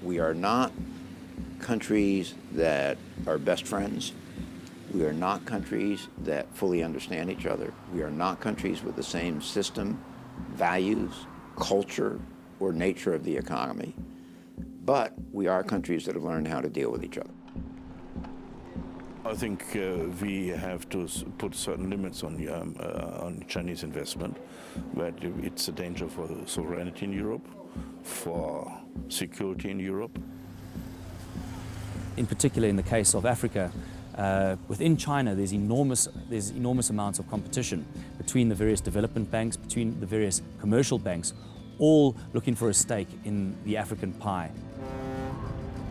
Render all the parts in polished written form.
We are not countries that are best friends. We are not countries that fully understand each other. We are not countries with the same system, values, culture, or nature of the economy. But we are countries that have learned how to deal with each other. I think we have to put certain limits on Chinese investment, but it's a danger for sovereignty in Europe, for security in Europe. In particular, in the case of Africa, within China, there's enormous amounts of competition between the various development banks, between the various commercial banks, all looking for a stake in the African pie.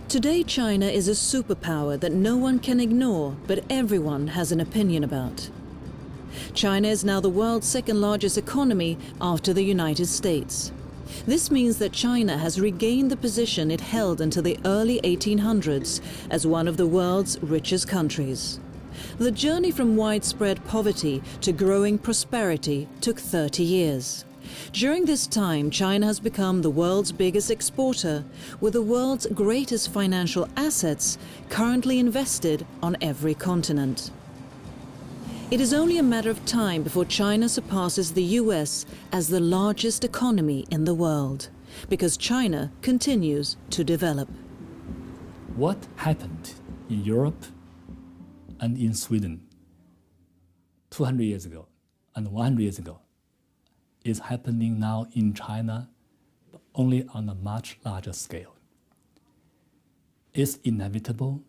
Today, China is a superpower that no one can ignore, but everyone has an opinion about. China is now the world's second largest economy after the United States. This means that China has regained the position it held until the early 1800s as one of the world's richest countries. The journey from widespread poverty to growing prosperity took 30 years. During this time, China has become the world's biggest exporter, with the world's greatest financial assets currently invested on every continent. It is only a matter of time before China surpasses the US as the largest economy in the world, because China continues to develop. What happened in Europe and in Sweden 200 years ago and 100 years ago is happening now in China, but only on a much larger scale. It's inevitable.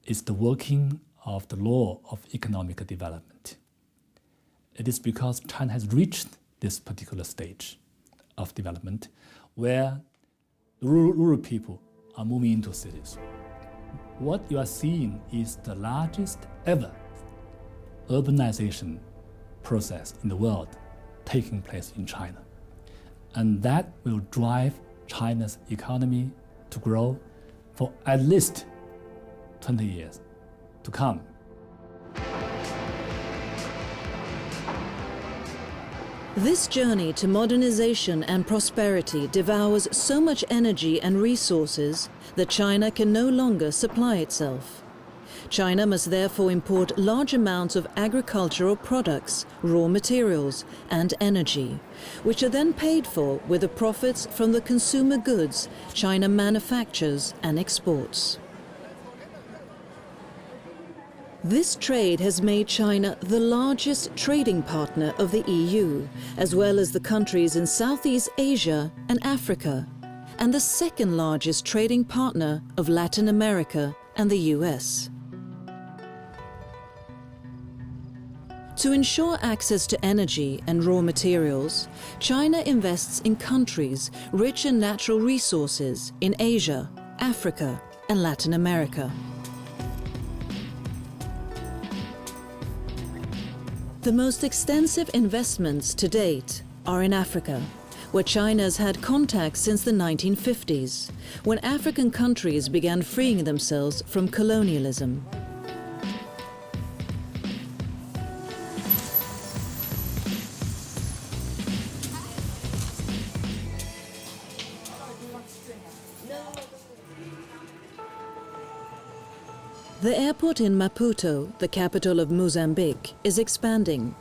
It's the working of the law of economic development. It is because China has reached this particular stage of development where rural people are moving into cities. What you are seeing is the largest ever urbanization process in the world taking place in China. And that will drive China's economy to grow for at least 20 years to come. This journey to modernization and prosperity devours so much energy and resources that China can no longer supply itself. China must therefore import large amounts of agricultural products, raw materials, and energy, which are then paid for with the profits from the consumer goods China manufactures and exports. This trade has made China the largest trading partner of the EU, as well as the countries in Southeast Asia and Africa, and the second largest trading partner of Latin America and the US. To ensure access to energy and raw materials, China invests in countries rich in natural resources in Asia, Africa, and Latin America. The most extensive investments to date are in Africa, where China has had contacts since the 1950s, when African countries began freeing themselves from colonialism. The airport in Maputo, the capital of Mozambique, is expanding.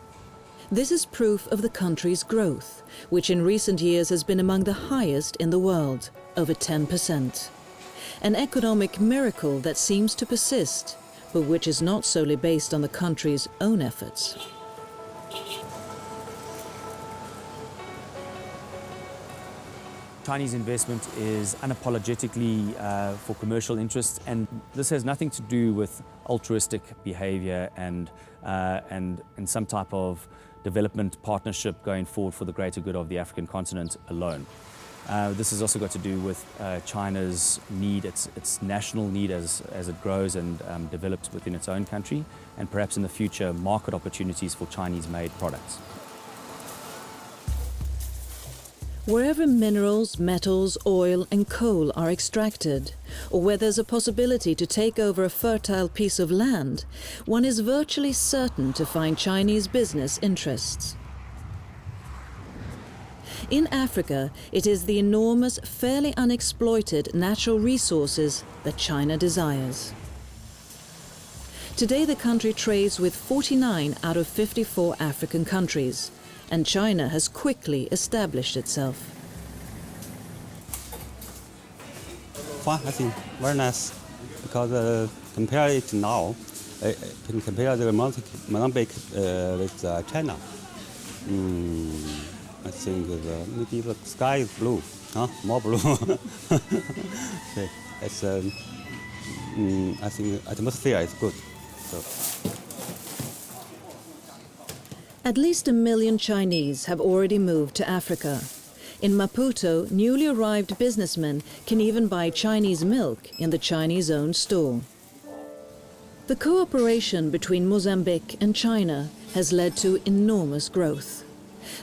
This is proof of the country's growth, which in recent years has been among the highest in the world, over 10%. An economic miracle that seems to persist, but which is not solely based on the country's own efforts. Chinese investment is unapologetically for commercial interests, and this has nothing to do with altruistic behavior and some type of development partnership going forward for the greater good of the African continent alone. This has also got to do with China's need, its national need as it grows and develops within its own country, and perhaps in the future market opportunities for Chinese-made products. Wherever minerals, metals, oil and coal are extracted, or where there's a possibility to take over a fertile piece of land, one is virtually certain to find Chinese business interests. In Africa, it is the enormous, fairly unexploited natural resources that China desires. Today, the country trades with 49 out of 54 African countries, and China has quickly established itself. Fun, I think, very nice, because compare it now, compare the Mozambique with China. I think maybe the sky is blue, more blue. Okay. It's, I think atmosphere is good. So. At least 1 million Chinese have already moved to Africa. In Maputo, newly arrived businessmen can even buy Chinese milk in the Chinese-owned store. The cooperation between Mozambique and China has led to enormous growth.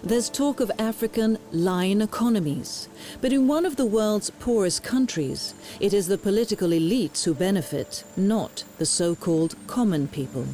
There's talk of African line economies, but in one of the world's poorest countries, it is the political elites who benefit, not the so-called common people.